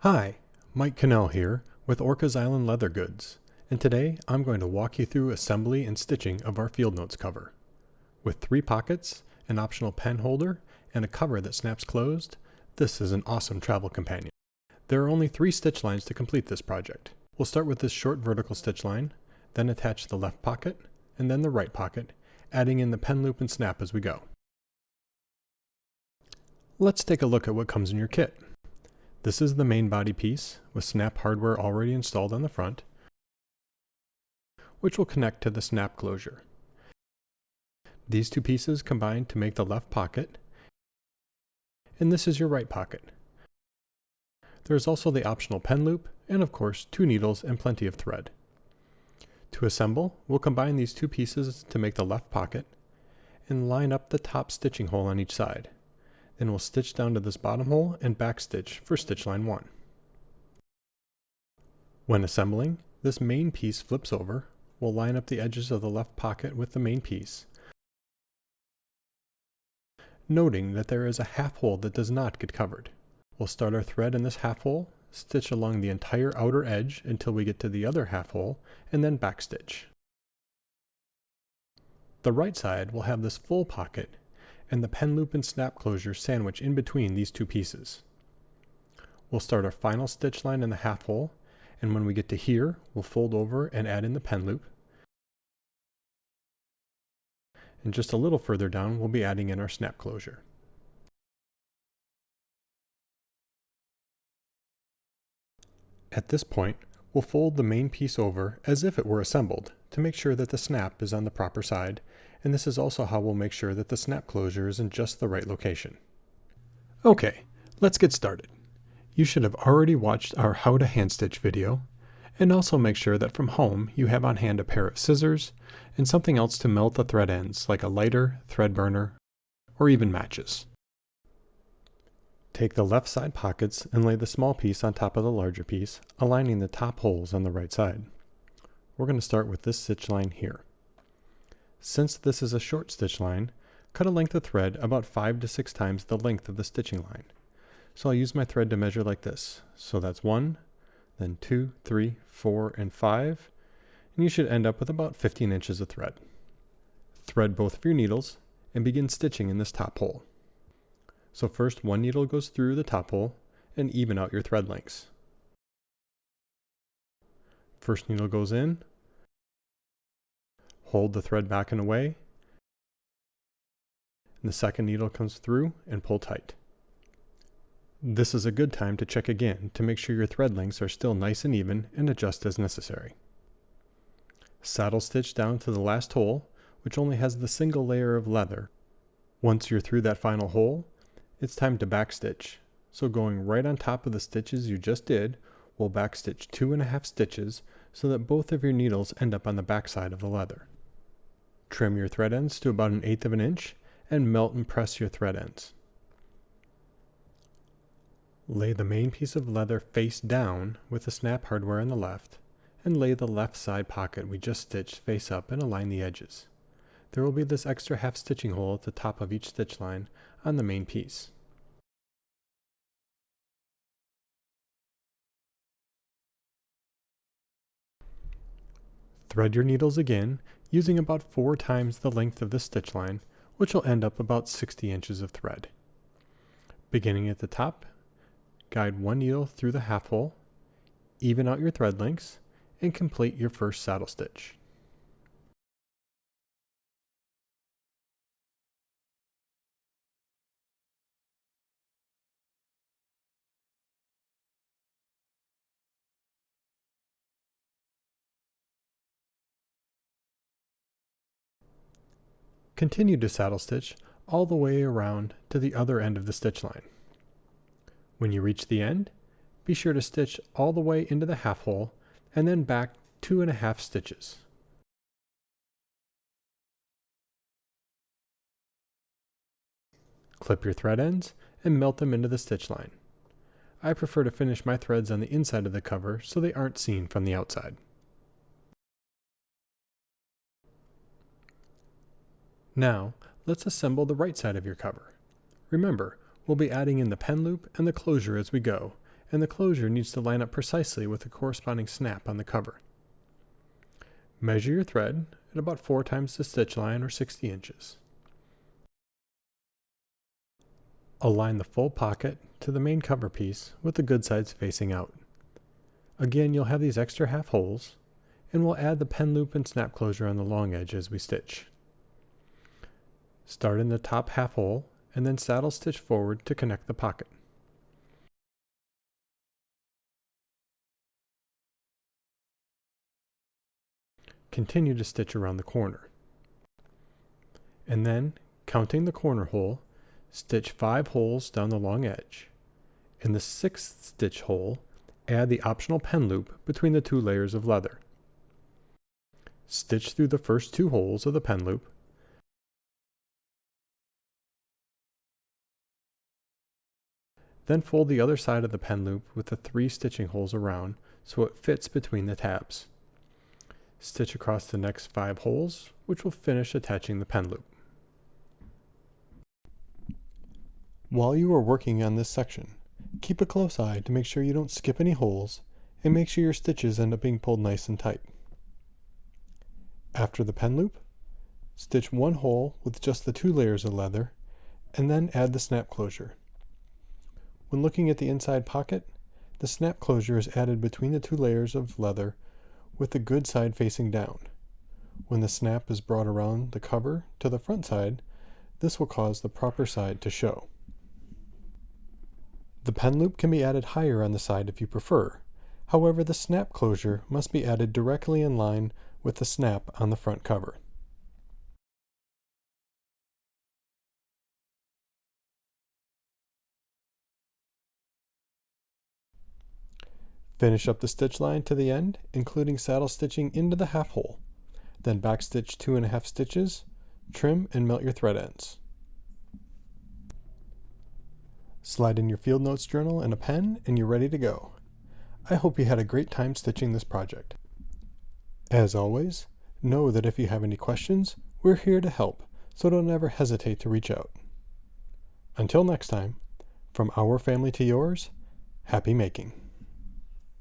Hi, Mike Connell here with Orcas Island Leather Goods, and today I'm going to walk you through assembly and stitching of our Field Notes cover. With 3 pockets, an optional pen holder, and a cover that snaps closed, this is an awesome travel companion. There are only 3 stitch lines to complete this project. We'll start with this short vertical stitch line, then attach the left pocket, and then the right pocket, adding in the pen loop and snap as we go. Let's take a look at what comes in your kit. This is the main body piece with snap hardware already installed on the front, which will connect to the snap closure. These 2 pieces combine to make the left pocket, and this is your right pocket. There is also the optional pen loop, and of course 2 needles and plenty of thread. To assemble, we'll combine these 2 pieces to make the left pocket, and line up the top stitching hole on each side. Then we'll stitch down to this bottom hole and backstitch for stitch line 1. When assembling, this main piece flips over. We'll line up the edges of the left pocket with the main piece, noting that there is a half hole that does not get covered. We'll start our thread in this half hole, stitch along the entire outer edge until we get to the other half hole, and then backstitch. The right side will have this full pocket and the pen loop and snap closure sandwich in between these 2 pieces. We'll start our final stitch line in the half hole, and when we get to here, we'll fold over and add in the pen loop. And just a little further down, we'll be adding in our snap closure. At this point, we'll fold the main piece over as if it were assembled to make sure that the snap is on the proper side, and this is also how we'll make sure that the snap closure is in just the right location. Okay, let's get started. You should have already watched our how to hand stitch video, and also make sure that from home you have on hand a pair of scissors and something else to melt the thread ends like a lighter, thread burner, or even matches. Take the left side pockets and lay the small piece on top of the larger piece, aligning the top holes on the right side. We're going to start with this stitch line here. Since this is a short stitch line, cut a length of thread about 5 to 6 times the length of the stitching line. So I'll use my thread to measure like this. So that's 1, then 2, 3, 4, and 5, and you should end up with about 15 inches of thread. Thread both of your needles and begin stitching in this top hole. So first 1 needle goes through the top hole and even out your thread lengths. First needle goes in, hold the thread back and away, and the second needle comes through and pull tight. This is a good time to check again to make sure your thread lengths are still nice and even, and adjust as necessary. Saddle stitch down to the last hole, which only has the single layer of leather. Once you're through that final hole, it's time to backstitch. So going right on top of the stitches you just did, we'll backstitch 2.5 stitches so that both of your needles end up on the back side of the leather. Trim your thread ends to about 1/8 of an inch and melt and press your thread ends. Lay the main piece of leather face down with the snap hardware on the left, and lay the left side pocket we just stitched face up and align the edges. There will be this extra half stitching hole at the top of each stitch line on the main piece. Thread your needles again, using about 4 times the length of the stitch line, which will end up about 60 inches of thread. Beginning at the top, guide 1 needle through the half hole, even out your thread lengths, and complete your first saddle stitch. Continue to saddle stitch all the way around to the other end of the stitch line. When you reach the end, be sure to stitch all the way into the half hole and then back 2.5 stitches. Clip your thread ends and melt them into the stitch line. I prefer to finish my threads on the inside of the cover so they aren't seen from the outside. Now, let's assemble the right side of your cover. Remember, we'll be adding in the pen loop and the closure as we go, and the closure needs to line up precisely with the corresponding snap on the cover. Measure your thread at about 4 times the stitch line or 60 inches. Align the full pocket to the main cover piece with the good sides facing out. Again, you'll have these extra half holes, and we'll add the pen loop and snap closure on the long edge as we stitch. Start in the top half hole and then saddle stitch forward to connect the pocket. Continue to stitch around the corner. And then, counting the corner hole, stitch 5 holes down the long edge. In the 6th stitch hole, add the optional pen loop between the 2 layers of leather. Stitch through the first 2 holes of the pen loop, then fold the other side of the pen loop with the 3 stitching holes around so it fits between the tabs. Stitch across the next 5 holes, which will finish attaching the pen loop. While you are working on this section, keep a close eye to make sure you don't skip any holes and make sure your stitches end up being pulled nice and tight. After the pen loop, stitch 1 hole with just the 2 layers of leather and then add the snap closure. When looking at the inside pocket, the snap closure is added between the 2 layers of leather with the good side facing down. When the snap is brought around the cover to the front side, this will cause the proper side to show. The pen loop can be added higher on the side if you prefer. However, the snap closure must be added directly in line with the snap on the front cover. Finish up the stitch line to the end, including saddle stitching into the half hole. Then backstitch 2.5 stitches, trim and melt your thread ends. Slide in your field notes journal and a pen and you're ready to go. I hope you had a great time stitching this project. As always, know that if you have any questions, we're here to help, so don't ever hesitate to reach out. Until next time, from our family to yours, happy making.